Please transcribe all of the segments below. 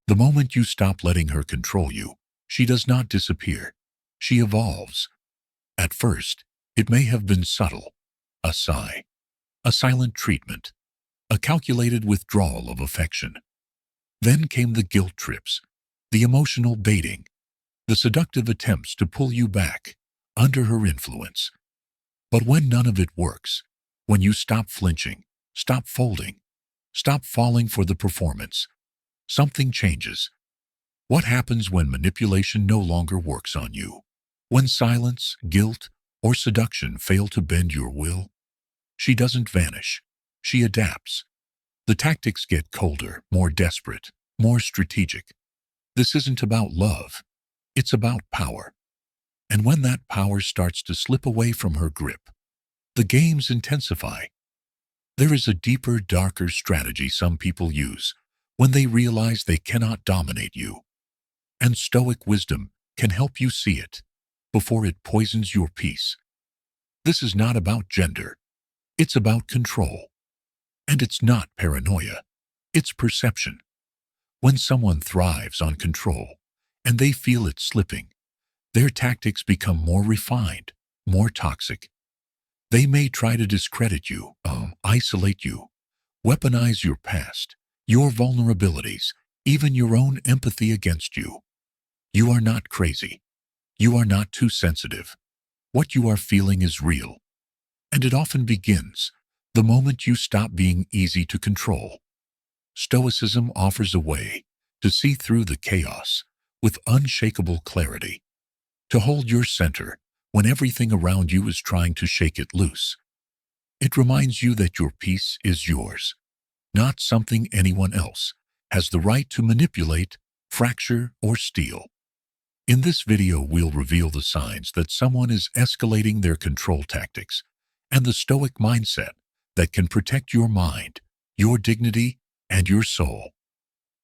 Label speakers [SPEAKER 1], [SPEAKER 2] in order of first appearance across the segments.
[SPEAKER 1] The moment you stop letting her control you, she does not disappear. She evolves. At first, it may have been subtle, a sigh, a silent treatment, a calculated withdrawal of affection. Then came the guilt trips, the emotional baiting, the seductive attempts to pull you back under her influence. But when none of it works, when you stop flinching, stop folding, stop falling for the performance, something changes. What happens when manipulation no longer works on you? When silence, guilt, or seduction fail to bend your will? She doesn't vanish. She adapts. The tactics get colder, more desperate, more strategic. This isn't about love. It's about power. And when that power starts to slip away from her grip, the games intensify. There is a deeper, darker strategy some people use when they realize they cannot dominate you. And Stoic wisdom can help you see it before it poisons your peace. This is not about gender. It's about control. And it's not paranoia. It's perception. When someone thrives on control and they feel it slipping, their tactics become more refined, more toxic. They may try to discredit you, isolate you, weaponize your past, your vulnerabilities, even your own empathy against you. You are not crazy. You are not too sensitive. What you are feeling is real. And it often begins the moment you stop being easy to control. Stoicism offers a way to see through the chaos with unshakable clarity, to hold your center when everything around you is trying to shake it loose. It reminds you that your peace is yours, not something anyone else has the right to manipulate, fracture, or steal. In this video, we'll reveal the signs that someone is escalating their control tactics and the Stoic mindset that can protect your mind, your dignity, and your soul.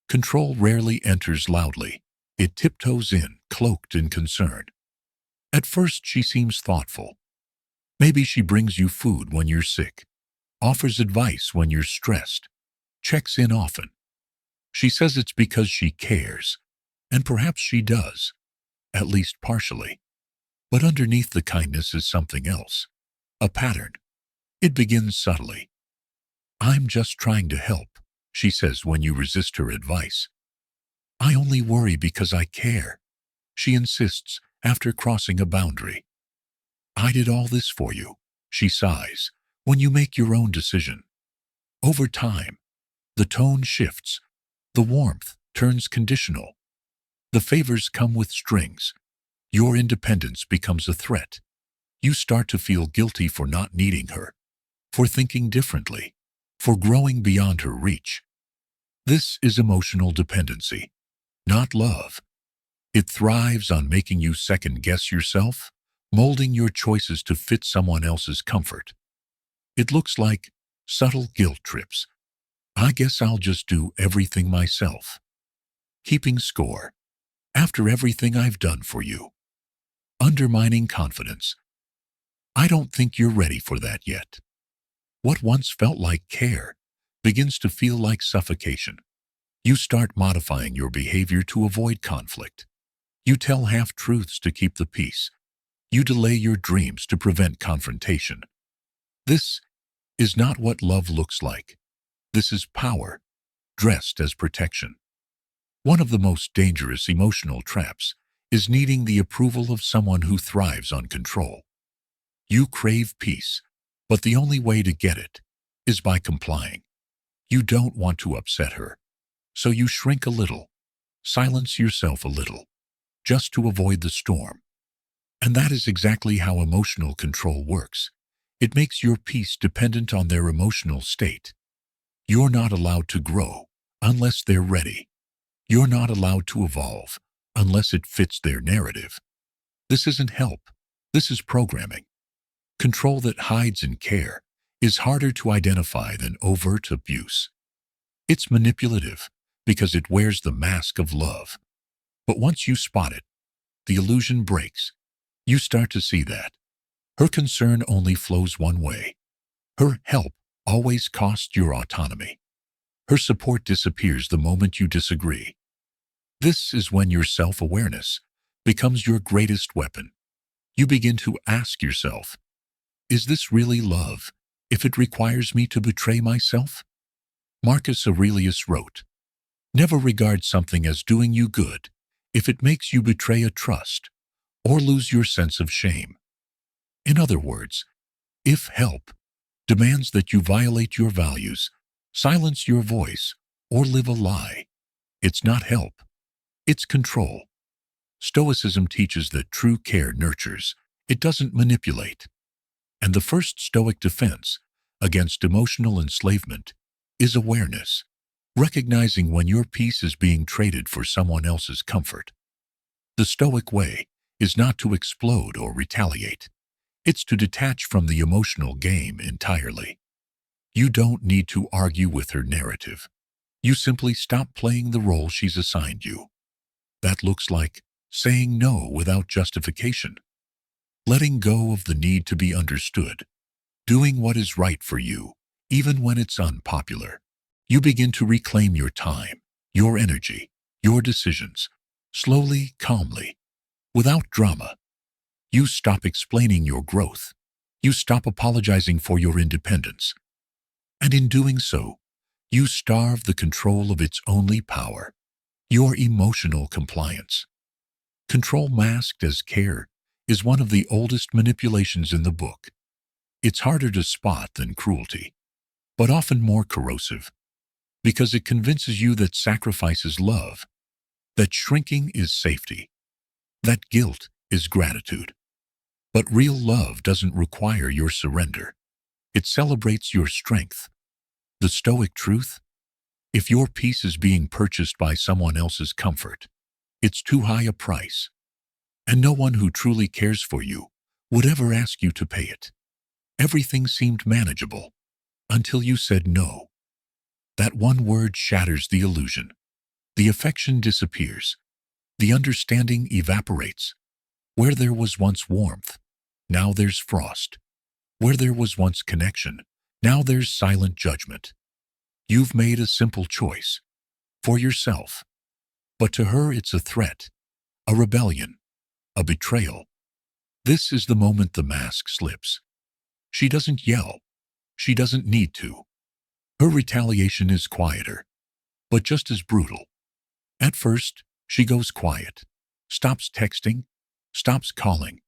[SPEAKER 1] Control rarely enters loudly. It tiptoes in, cloaked in concern. At first, she seems thoughtful. Maybe she brings you food when you're sick, offers advice when you're stressed, checks in often. She says it's because she cares, and perhaps she does, at least partially. But underneath the kindness is something else, a pattern. It begins subtly. "I'm just trying to help," she says when you resist her advice. "I only worry because I care," she insists after crossing a boundary. "I did all this for you," she sighs, when you make your own decision. Over time, the tone shifts. The warmth turns conditional. The favors come with strings. Your independence becomes a threat. You start to feel guilty for not needing her, for thinking differently, for growing beyond her reach. This is emotional dependency, not love. It thrives on making you second-guess yourself, molding your choices to fit someone else's comfort. It looks like subtle guilt trips. "I guess I'll just do everything myself." Keeping score. "After everything I've done for you." Undermining confidence. "I don't think you're ready for that yet." What once felt like care begins to feel like suffocation. You start modifying your behavior to avoid conflict. You tell half-truths to keep the peace. You delay your dreams to prevent confrontation. This is not what love looks like. This is power, dressed as protection. One of the most dangerous emotional traps is needing the approval of someone who thrives on control. You crave peace, but the only way to get it is by complying. You don't want to upset her, so you shrink a little, silence yourself a little, just to avoid the storm. And that is exactly how emotional control works. It makes your peace dependent on their emotional state. You're not allowed to grow unless they're ready. You're not allowed to evolve unless it fits their narrative. This isn't help. This is programming. Control that hides in care is harder to identify than overt abuse. It's manipulative because it wears the mask of love. But once you spot it, the illusion breaks. You start to see that her concern only flows one way. Her help always costs your autonomy. Her support disappears the moment you disagree. This is when your self-awareness becomes your greatest weapon. You begin to ask yourself, is this really love if it requires me to betray myself? Marcus Aurelius wrote, "Never regard something as doing you good if it makes you betray a trust or lose your sense of shame." In other words, if help demands that you violate your values, silence your voice, or live a lie, it's not help, it's control. Stoicism teaches that true care nurtures, it doesn't manipulate. And the first Stoic defense against emotional enslavement is awareness, recognizing when your peace is being traded for someone else's comfort. The Stoic way is not to explode or retaliate. It's to detach from the emotional game entirely. You don't need to argue with her narrative. You simply stop playing the role she's assigned you. That looks like saying no without justification, letting go of the need to be understood, doing what is right for you, even when it's unpopular. You begin to reclaim your time, your energy, your decisions, slowly, calmly, without drama. You stop explaining your growth. You stop apologizing for your independence. And in doing so, you starve the control of its only power, your emotional compliance. Control masked as care is one of the oldest manipulations in the book. It's harder to spot than cruelty, but often more corrosive, because it convinces you that sacrifice is love, that shrinking is safety, that guilt is gratitude. But real love doesn't require your surrender. It celebrates your strength. The Stoic truth? If your peace is being purchased by someone else's comfort, it's too high a price. And no one who truly cares for you would ever ask you to pay it. Everything seemed manageable until you said no. That one word shatters the illusion. The affection disappears. The understanding evaporates. Where there was once warmth, now there's frost. Where there was once connection, now there's silent judgment. You've made a simple choice for yourself, but to her it's a threat, a rebellion, a betrayal. This is the moment the mask slips. She doesn't yell. She doesn't need to. Her retaliation is quieter, but just as brutal. At first, she goes quiet, stops texting, stops calling.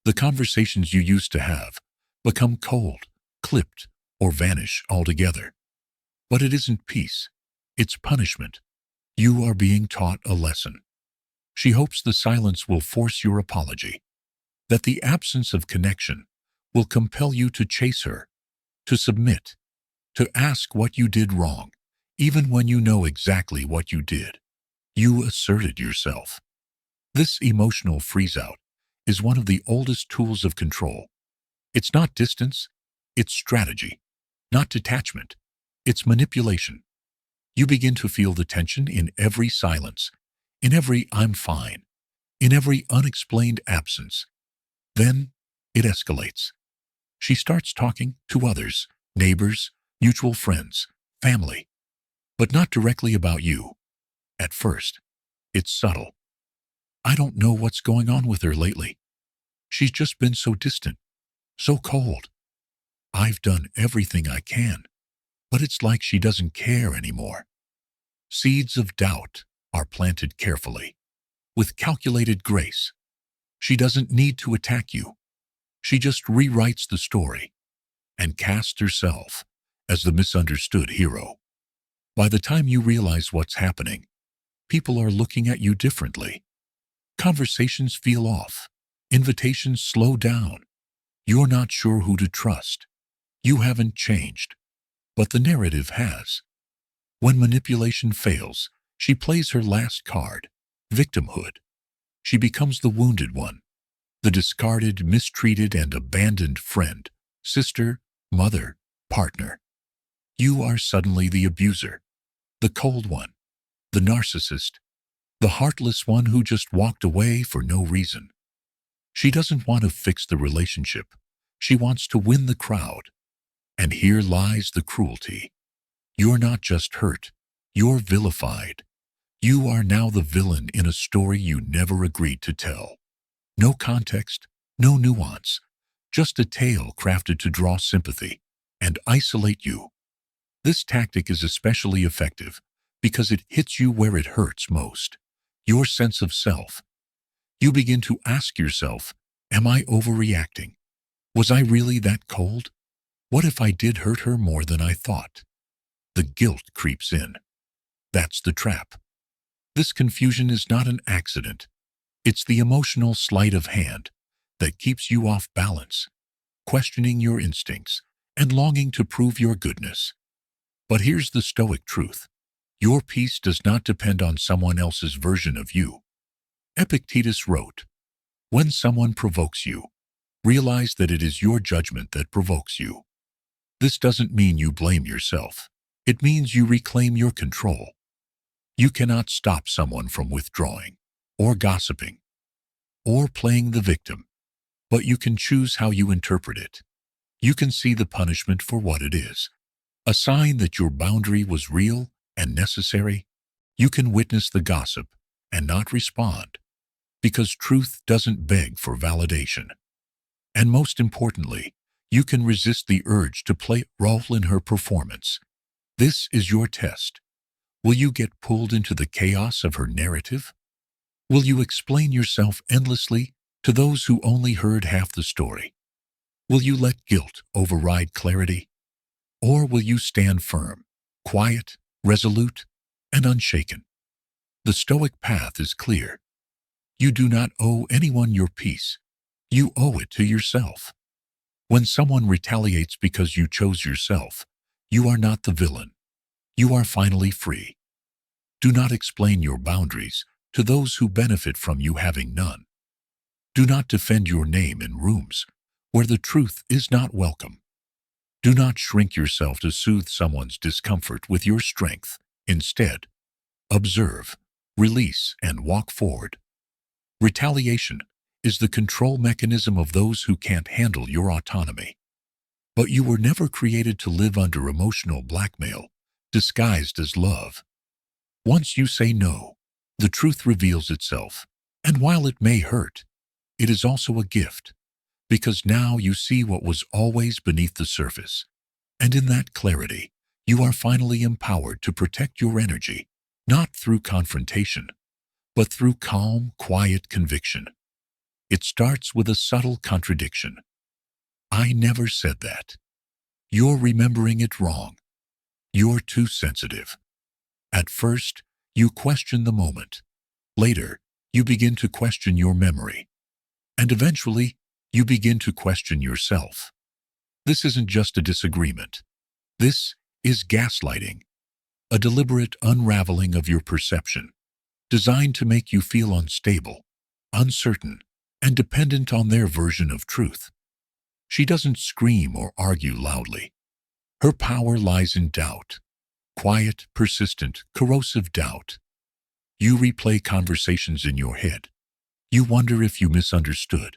[SPEAKER 1] The conversations you used to have become cold, clipped, or vanish altogether. But it isn't peace. It's punishment. You are being taught a lesson. She hopes the silence will force your apology, that the absence of connection will compel you to chase her, to submit, to ask what you did wrong, even when you know exactly what you did. You asserted yourself. This emotional freeze-out is one of the oldest tools of control. It's not distance, it's strategy. Not detachment, it's manipulation. You begin to feel the tension in every silence, in every "I'm fine," in every unexplained absence. Then it escalates. She starts talking to others, neighbors, mutual friends, family, but not directly about you. At first, it's subtle. "I don't know what's going on with her lately. She's just been so distant, so cold. I've done everything I can, but it's like she doesn't care anymore." Seeds of doubt are planted carefully, with calculated grace. She doesn't need to attack you. She just rewrites the story and casts herself as the misunderstood hero. By the time you realize what's happening, people are looking at you differently. Conversations feel off. Invitations slow down. You're not sure who to trust. You haven't changed, but the narrative has. When manipulation fails, she plays her last card, victimhood. She becomes the wounded one, the discarded, mistreated, and abandoned friend, sister, mother, partner. You are suddenly the abuser, the cold one, the narcissist, the heartless one who just walked away for no reason. She doesn't want to fix the relationship. She wants to win the crowd. And here lies the cruelty. You're not just hurt, you're vilified. You are now the villain in a story you never agreed to tell. No context, no nuance, just a tale crafted to draw sympathy and isolate you. This tactic is especially effective because it hits you where it hurts most, your sense of self. You begin to ask yourself, am I overreacting? Was I really that cold? What if I did hurt her more than I thought? The guilt creeps in. That's the trap. This confusion is not an accident. It's the emotional sleight of hand that keeps you off balance, questioning your instincts and longing to prove your goodness. But here's the Stoic truth. Your peace does not depend on someone else's version of you. Epictetus wrote, "When someone provokes you, realize that it is your judgment that provokes you." This doesn't mean you blame yourself. It means you reclaim your control. You cannot stop someone from withdrawing, or gossiping, or playing the victim, but you can choose how you interpret it. You can see the punishment for what it is, a sign that your boundary was real and necessary. You can witness the gossip and not respond, because truth doesn't beg for validation. And most importantly, you can resist the urge to play a role in her performance. This is your test. Will you get pulled into the chaos of her narrative? Will you explain yourself endlessly to those who only heard half the story? Will you let guilt override clarity? Or will you stand firm, quiet, resolute, and unshaken? The Stoic path is clear. You do not owe anyone your peace. You owe it to yourself. When someone retaliates because you chose yourself, you are not the villain. You are finally free. Do not explain your boundaries to those who benefit from you having none. Do not defend your name in rooms where the truth is not welcome. Do not shrink yourself to soothe someone's discomfort with your strength. Instead, observe, release, and walk forward. Retaliation is the control mechanism of those who can't handle your autonomy. But you were never created to live under emotional blackmail, disguised as love. Once you say no, the truth reveals itself, and while it may hurt, it is also a gift, because now you see what was always beneath the surface, and in that clarity, you are finally empowered to protect your energy, not through confrontation, but through calm, quiet conviction. It starts with a subtle contradiction. I never said that. You're remembering it wrong. You're too sensitive. At first, you question the moment. Later, you begin to question your memory. And eventually, you begin to question yourself. This isn't just a disagreement. This is gaslighting, a deliberate unraveling of your perception, designed to make you feel unstable, uncertain, and dependent on their version of truth. She doesn't scream or argue loudly. Her power lies in doubt. Quiet, persistent, corrosive doubt. You replay conversations in your head. You wonder if you misunderstood.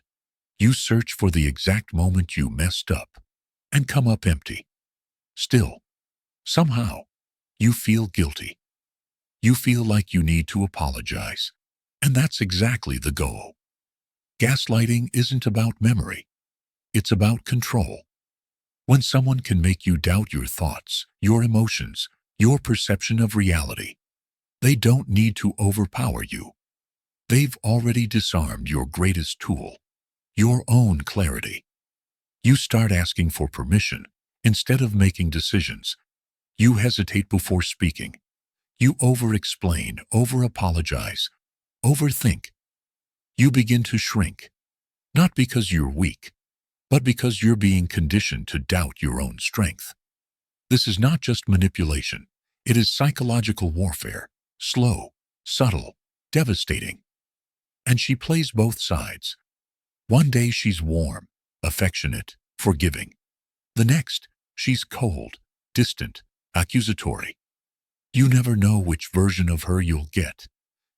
[SPEAKER 1] You search for the exact moment you messed up and come up empty. Still, somehow, you feel guilty. You feel like you need to apologize. And that's exactly the goal. Gaslighting isn't about memory. It's about control. When someone can make you doubt your thoughts, your emotions, your perception of reality, they don't need to overpower you. They've already disarmed your greatest tool, your own clarity. You start asking for permission instead of making decisions. You hesitate before speaking. You over-explain, over-apologize, overthink. You begin to shrink, not because you're weak, but because you're being conditioned to doubt your own strength. This is not just manipulation. It is psychological warfare, slow, subtle, devastating. And she plays both sides. One day she's warm, affectionate, forgiving. The next, she's cold, distant, accusatory. You never know which version of her you'll get.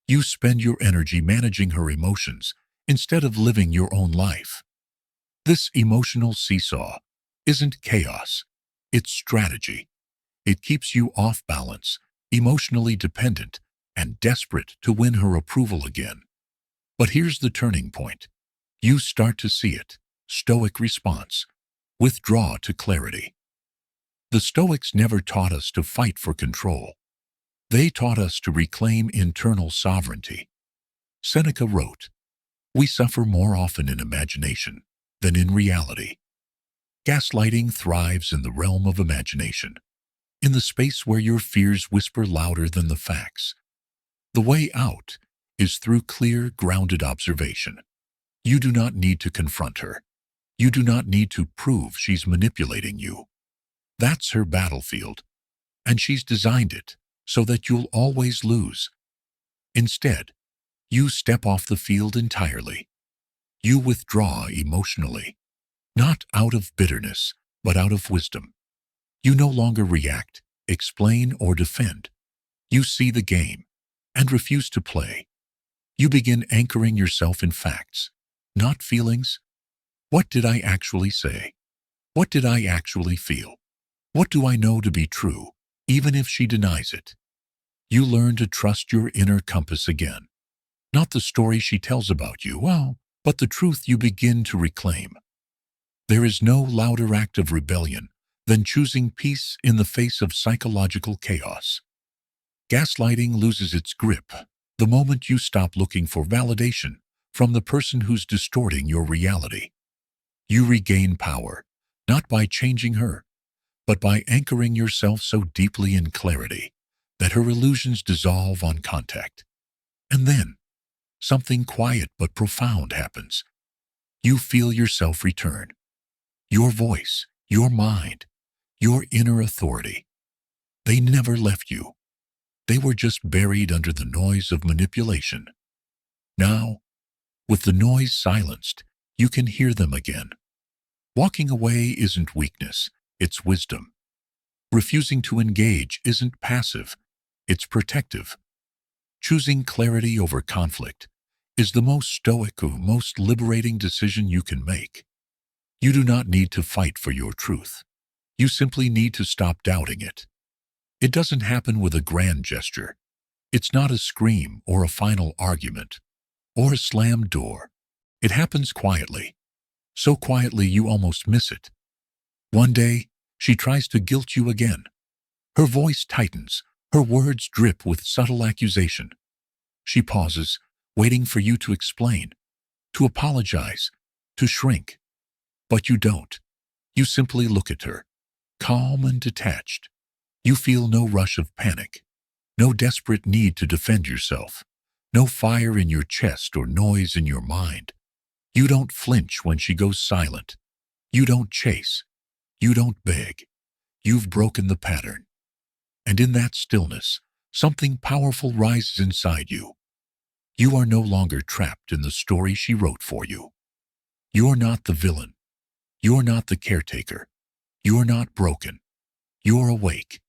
[SPEAKER 1] You spend your energy managing her emotions instead of living your own life. This emotional seesaw isn't chaos. It's strategy. It keeps you off balance, emotionally dependent, and desperate to win her approval again. But here's the turning point. You start to see it. Stoic response. Withdraw to clarity. The Stoics never taught us to fight for control. They taught us to reclaim internal sovereignty. Seneca wrote, "We suffer more often in imagination than in reality." Gaslighting thrives in the realm of imagination, in the space where your fears whisper louder than the facts. The way out is through clear, grounded observation. You do not need to confront her. You do not need to prove she's manipulating you. That's her battlefield, and she's designed it so that you'll always lose. Instead, you step off the field entirely. You withdraw emotionally, not out of bitterness, but out of wisdom. You no longer react, explain, or defend. You see the game and refuse to play. You begin anchoring yourself in facts, not feelings. What did I actually say? What did I actually feel? What do I know to be true, even if she denies it? You learn to trust your inner compass again. Not the story she tells about you, but the truth you begin to reclaim. There is no louder act of rebellion than choosing peace in the face of psychological chaos. Gaslighting loses its grip the moment you stop looking for validation from the person who's distorting your reality. You regain power, not by changing her, but by anchoring yourself so deeply in clarity that her illusions dissolve on contact. And then, something quiet but profound happens. You feel yourself return. Your voice, your mind, your inner authority. They never left you. They were just buried under the noise of manipulation. Now, with the noise silenced, you can hear them again. Walking away isn't weakness, it's wisdom. Refusing to engage isn't passive, it's protective. Choosing clarity over conflict is the most stoic or most liberating decision you can make. You do not need to fight for your truth. You simply need to stop doubting it. It doesn't happen with a grand gesture. It's not a scream or a final argument or a slammed door. It happens quietly, so quietly you almost miss it. One day, she tries to guilt you again. Her voice tightens, her words drip with subtle accusation. She pauses, waiting for you to explain, to apologize, to shrink. But you don't. You simply look at her, calm and detached. You feel no rush of panic, no desperate need to defend yourself, no fire in your chest or noise in your mind. You don't flinch when she goes silent. You don't chase. You don't beg. You've broken the pattern. And in that stillness, something powerful rises inside you. You are no longer trapped in the story she wrote for you. You're not the villain. You're not the caretaker. You're not broken. You're awake.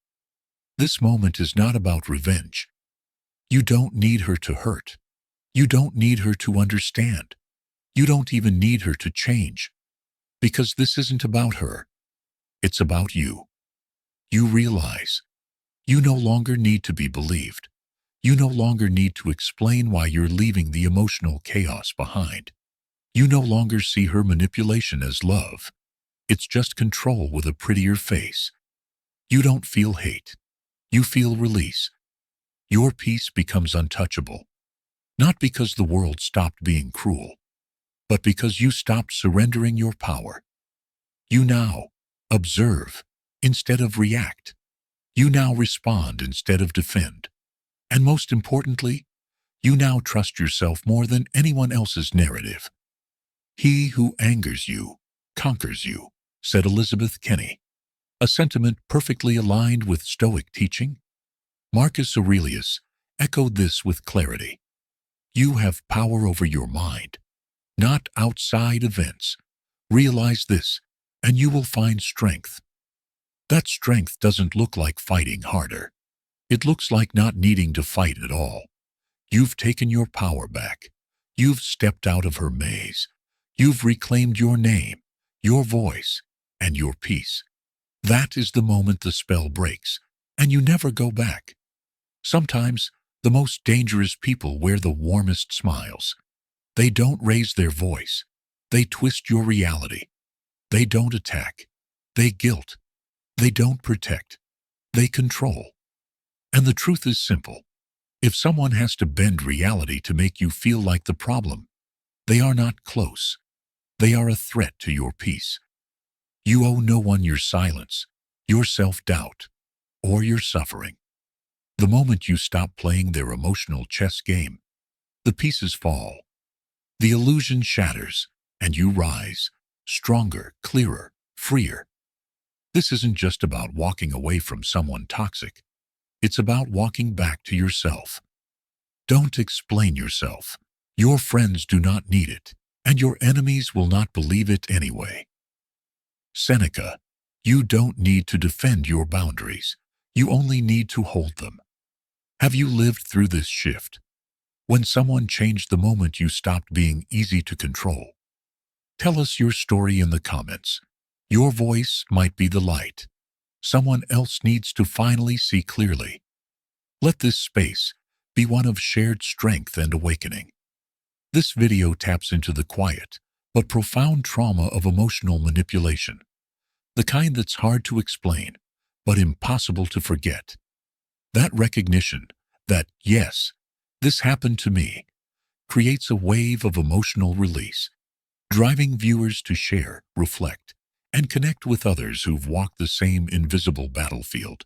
[SPEAKER 1] This moment is not about revenge. You don't need her to hurt. You don't need her to understand. You don't even need her to change. Because this isn't about her. It's about you. You realize you no longer need to be believed. You no longer need to explain why you're leaving the emotional chaos behind. You no longer see her manipulation as love. It's just control with a prettier face. You don't feel hate. You feel release. Your peace becomes untouchable. Not because the world stopped being cruel, but because you stopped surrendering your power. You now observe instead of react. You now respond instead of defend. And most importantly, you now trust yourself more than anyone else's narrative. He who angers you conquers you, said Elizabeth Kenny, a sentiment perfectly aligned with Stoic teaching. Marcus Aurelius echoed this with clarity. You have power over your mind, not outside events. Realize this, and you will find strength. That strength doesn't look like fighting harder. It looks like not needing to fight at all. You've taken your power back. You've stepped out of her maze. You've reclaimed your name, your voice, and your peace. That is the moment the spell breaks, and you never go back. Sometimes The most dangerous people wear the warmest smiles. They don't raise their voice. They twist your reality. They don't attack. They guilt. They don't protect. They control. And the truth is simple. If someone has to bend reality to make you feel like the problem, they are not close. They are a threat to your peace. You owe no one your silence, your self-doubt, or your suffering. The moment you stop playing their emotional chess game, the pieces fall. The illusion shatters, and you rise, stronger, clearer, freer. This isn't just about walking away from someone toxic. It's about walking back to yourself. Don't explain yourself. Your friends do not need it, and your enemies will not believe it anyway. Seneca, you don't need to defend your boundaries. You only need to hold them. Have you lived through this shift? When someone changed the moment you stopped being easy to control? Tell us your story in the comments. Your voice might be the light. Someone else needs to finally see clearly. Let this space be one of shared strength and awakening. This video taps into the quiet but profound trauma of emotional manipulation, the kind that's hard to explain but impossible to forget. That recognition that, yes, this happened to me, creates a wave of emotional release, driving viewers to share, reflect, and connect with others who've walked the same invisible battlefield.